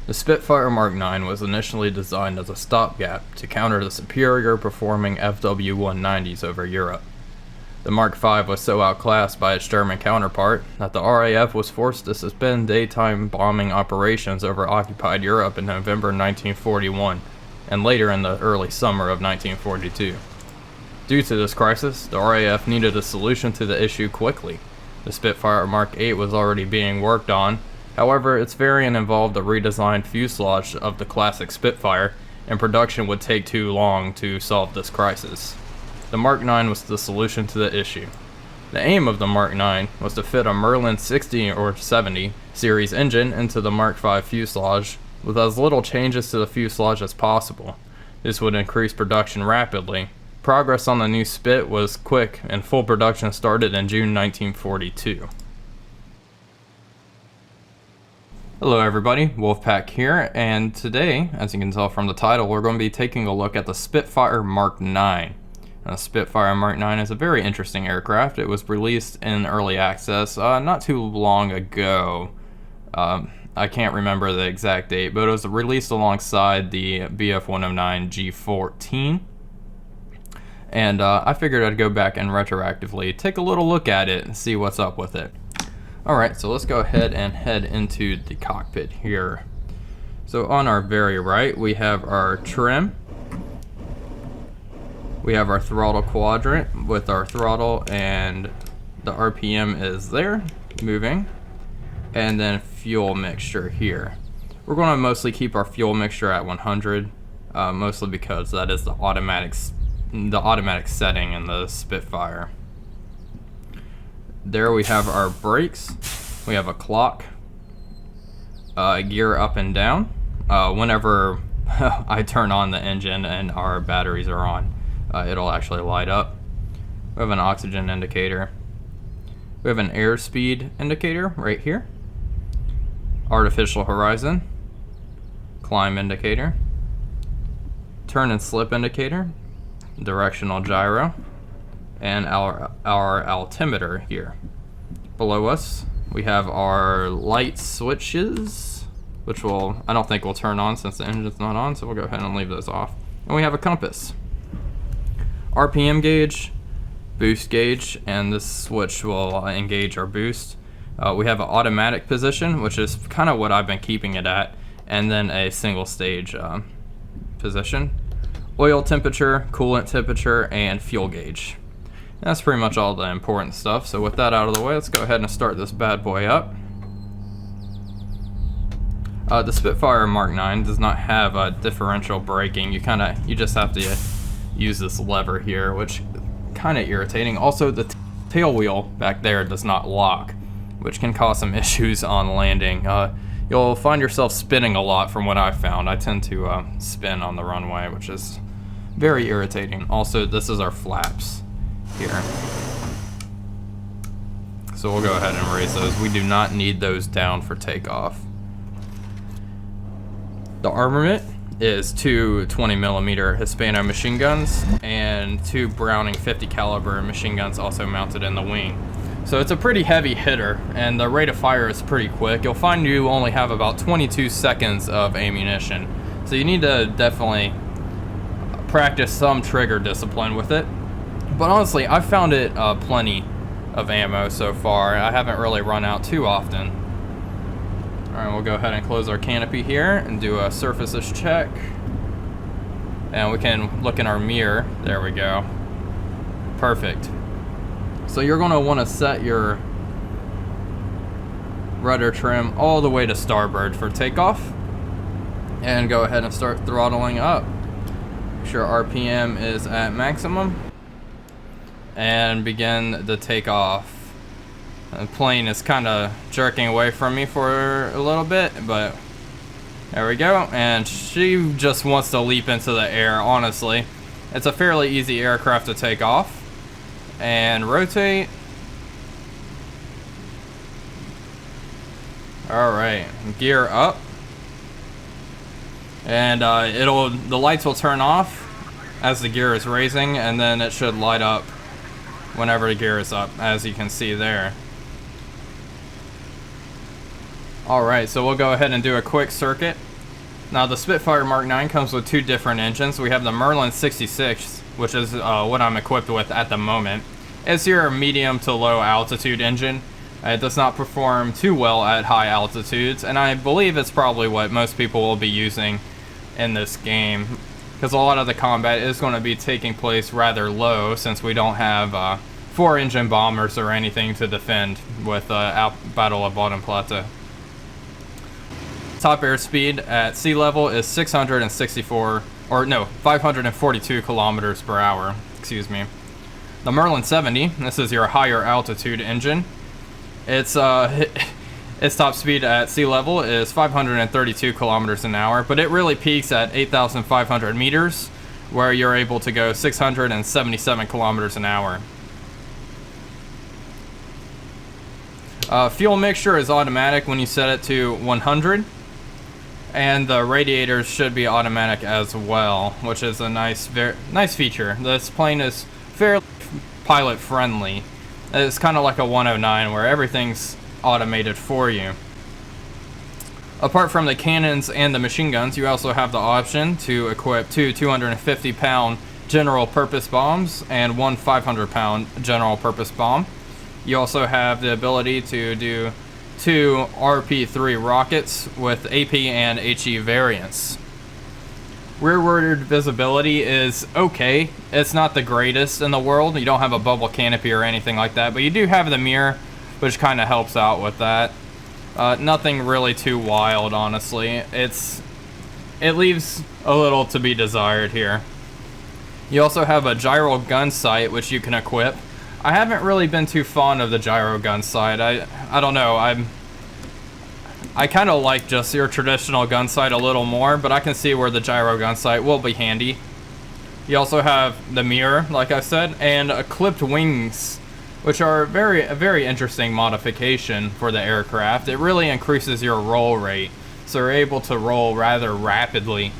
The Spitfire Mark 9 was initially designed as a stopgap to counter the superior performing FW-190s over Europe. The Mark 5 was so outclassed by its German counterpart that the RAF was forced to suspend daytime bombing operations over occupied Europe in November 1941 and later in the early summer of 1942. Due to this crisis, the RAF needed a solution to the issue quickly. The Spitfire Mark 8 was already being worked on. However, its variant involved a redesigned fuselage of the classic Spitfire, and production would take too long to solve this crisis. The Mark 9 was the solution to the issue. The aim of the Mark 9 was to fit a Merlin 60 or 70 series engine into the Mark 5 fuselage with as little changes to the fuselage as possible. This would increase production rapidly. Progress on the new Spit was quick, and full production started in June 1942. Hello everybody, Wolfpack here, and today, as you can tell from the title, we're going to be taking a look at the Spitfire Mark 9. The Spitfire Mark 9 is a very interesting aircraft. It was released in early access not too long ago. I can't remember the exact date, but it was released alongside the BF-109 G14. And I figured I'd go back and retroactively take a little look at it and see what's up with it. Alright, so let's go ahead and head into the cockpit here. So on our very right, we have our trim. We have our throttle quadrant with our throttle, and the RPM is there, moving. And then fuel mixture here. We're going to mostly keep our fuel mixture at 100, mostly because that is the automatic setting in the Spitfire. There we have our brakes. We have a clock, gear up and down. Whenever I turn on the engine and our batteries are on, it'll actually light up. We have an oxygen indicator. We have an airspeed indicator right here. Artificial horizon. Climb indicator. Turn and slip indicator. Directional gyro. And our altimeter here. Below us, we have our light switches, which I don't think will turn on since the engine's not on, so we'll go ahead and leave those off. And we have a compass. RPM gauge, boost gauge, and this switch will engage our boost. We have an automatic position, which is kind of what I've been keeping it at, and then a single stage position. Oil temperature, coolant temperature, and fuel gauge. That's pretty much all the important stuff. So with that out of the way, let's go ahead and start this bad boy up. The Spitfire Mark 9 does not have differential braking. You just have to use this lever here, which kind of irritating. Also, the tail wheel back there does not lock, which can cause some issues on landing. You'll find yourself spinning a lot from what I've found. I tend to spin on the runway, which is very irritating. Also, this is our flaps here. So we'll go ahead and raise those. We do not need those down for takeoff. The armament is two 20mm Hispano machine guns and two Browning 50 caliber machine guns also mounted in the wing. So it's a pretty heavy hitter, and the rate of fire is pretty quick. You'll find you only have about 22 seconds of ammunition. So you need to definitely practice some trigger discipline with it. But honestly, I've found it plenty of ammo so far. I haven't really run out too often. Alright, we'll go ahead and close our canopy here and do a surfaces check. And we can look in our mirror. There we go. Perfect. So you're going to want to set your rudder trim all the way to starboard for takeoff. And go ahead and start throttling up. Make sure RPM is at maximum. And begin the takeoff. The plane is kind of jerking away from me for a little bit, but there we go. And she just wants to leap into the air, honestly. It's a fairly easy aircraft to take off. And rotate. Alright, gear up. And the lights will turn off as the gear is raising, and then it should light up whenever the gear is up, as you can see there. Alright, so we'll go ahead and do a quick circuit Now the Spitfire Mark 9 comes with two different engines. We have the Merlin 66, which is what I'm equipped with at the moment. It's your medium to low altitude engine. It does not perform too well at high altitudes, and I believe it's probably what most people will be using in this game, because a lot of the combat is going to be taking place rather low, since we don't have 4-engine bombers or anything to defend with Battle of Bodenplatte. Top airspeed at sea level is 542 kilometers per hour. Excuse me. The Merlin 70, this is your higher altitude engine. Its top speed at sea level is 532 kilometers an hour, but it really peaks at 8,500 meters, where you're able to go 677 kilometers an hour. Fuel mixture is automatic when you set it to 100, and the radiators should be automatic as well, which is a nice feature. This plane is fairly pilot friendly. It's kind of like a 109 where everything's automated for you. Apart from the cannons and the machine guns, you also have the option to equip two 250-pound general purpose bombs and one 500-pound general purpose bomb. You also have the ability to do two RP-3 rockets with AP and HE variants. Rearward visibility is okay. It's not the greatest in the world. You don't have a bubble canopy or anything like that, but you do have the mirror, which kind of helps out with that. Nothing really too wild, honestly. It leaves a little to be desired here. You also have a gyro gun sight, which you can equip. I haven't really been too fond of the gyro gun sight. I don't know. I kind of like just your traditional gun sight a little more, but I can see where the gyro gun sight will be handy. You also have the mirror, like I said, and clipped wings, which are a very interesting modification for the aircraft. It really increases your roll rate, so you're able to roll rather rapidly.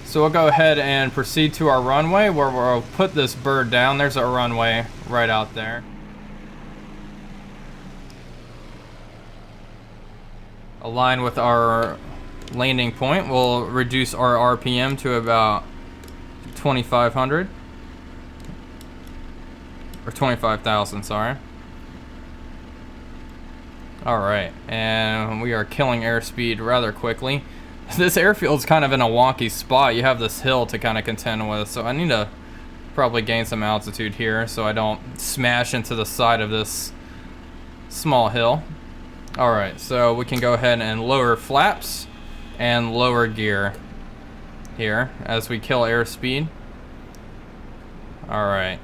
So we'll go ahead and proceed to our runway, where we'll put this bird down. There's our runway right out there. Align with our landing point. We'll reduce our RPM to about 2,500 or 25,000, sorry. Alright, and we are killing airspeed rather quickly. This airfield's kind of in a wonky spot. You have this hill to kind of contend with, so I need to probably gain some altitude here so I don't smash into the side of this small hill. Alright, so we can go ahead and lower flaps and lower gear here as we kill airspeed. Alright.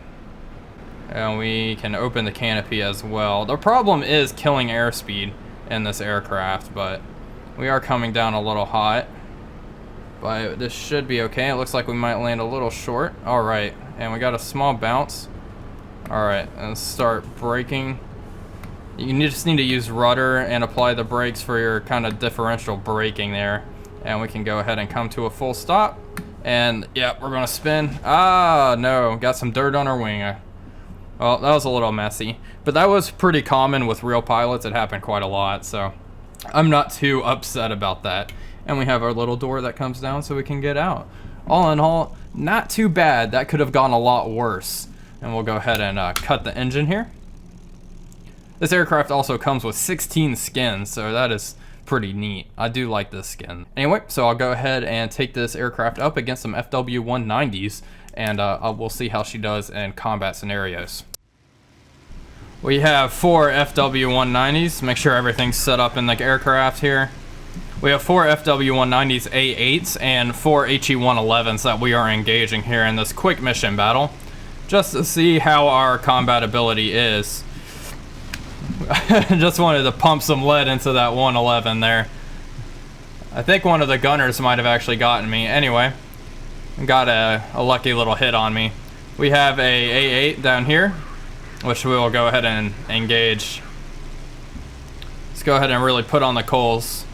And we can open the canopy as well. The problem is killing airspeed in this aircraft, but we are coming down a little hot. But this should be okay. It looks like we might land a little short. Alright, and we got a small bounce. Alright, and start braking. You just need to use rudder and apply the brakes for your kind of differential braking there. And we can go ahead and come to a full stop. And yeah, we're gonna spin. Ah, no, got some dirt on our wing. Well, that was a little messy, but that was pretty common with real pilots. It happened quite a lot, so I'm not too upset about that. And we have our little door that comes down so we can get out. All in all, not too bad. That could have gone a lot worse. And we'll go ahead and cut the engine here. This aircraft also comes with 16 skins, so that is pretty neat. I do like this skin. Anyway, so I'll go ahead and take this aircraft up against some FW-190s, and we'll see how she does in combat scenarios. We have 4 FW-190s. Make sure everything's set up in the aircraft here. We have 4 FW-190s A8s and 4 HE-111s that we are engaging here in this quick mission battle, just to see how our combat ability is. Just wanted to pump some lead into that 111 there. I think one of the gunners might have actually gotten me. Anyway, got a lucky little hit on me. We have a A8 down here, which we will go ahead and engage. Let's go ahead and really put on the coals.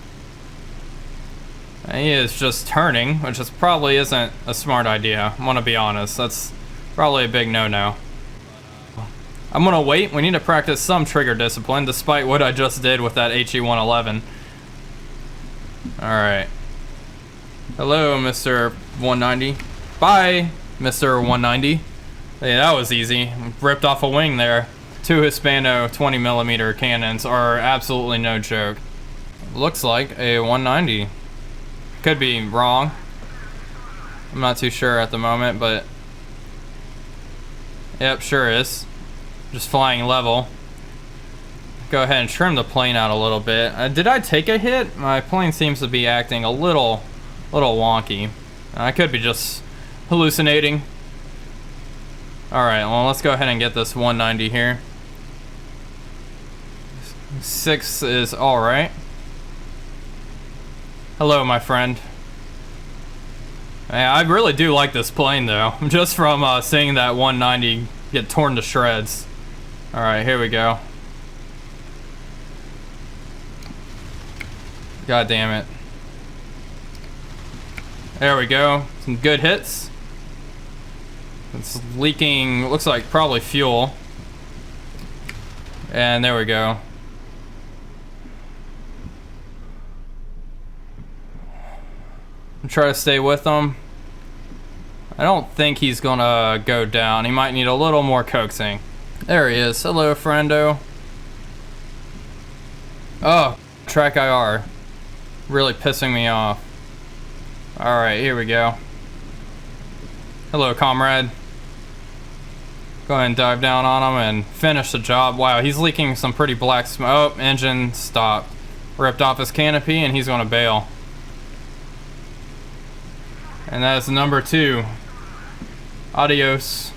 And he is just turning, which is probably isn't a smart idea. I'm gonna be honest. That's probably a big no-no. I'm gonna wait. We need to practice some trigger discipline, despite what I just did with that HE-111. Alright. Hello, Mr. 190. Bye, Mr. 190. Hey, that was easy. Ripped off a wing there. 2 Hispano 20mm cannons are absolutely no joke. Looks like a 190. Could be wrong. I'm not too sure at the moment, but yep, sure is. Just flying level. Go ahead and trim the plane out a little bit. Did I take a hit? My plane seems to be acting a little wonky. I could be just hallucinating. Alright, well, let's go ahead and get this 190 here. 6 is alright. Hello, my friend. Hey, I really do like this plane, though. Just from seeing that 190 get torn to shreds. Alright, here we go. God damn it. There we go. Some good hits. It's leaking, looks like probably fuel. And there we go. Try to stay with him. I don't think he's gonna go down. He might need a little more coaxing. There he is. Hello, friendo. Oh, track IR. Really pissing me off. Alright, here we go. Hello, comrade. Go ahead and dive down on him and finish the job. Wow, he's leaking some pretty black smoke. Oh, engine stopped. Ripped off his canopy and he's gonna bail. And that is number 2. Adios.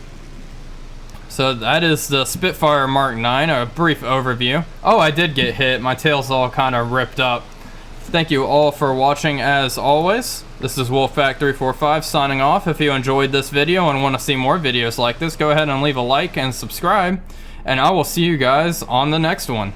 So that is the Spitfire Mark 9, a brief overview. Oh, I did get hit. My tail's all kind of ripped up. Thank you all for watching as always. This is Wolfpack345 signing off. If you enjoyed this video and want to see more videos like this, go ahead and leave a like and subscribe. And I will see you guys on the next one.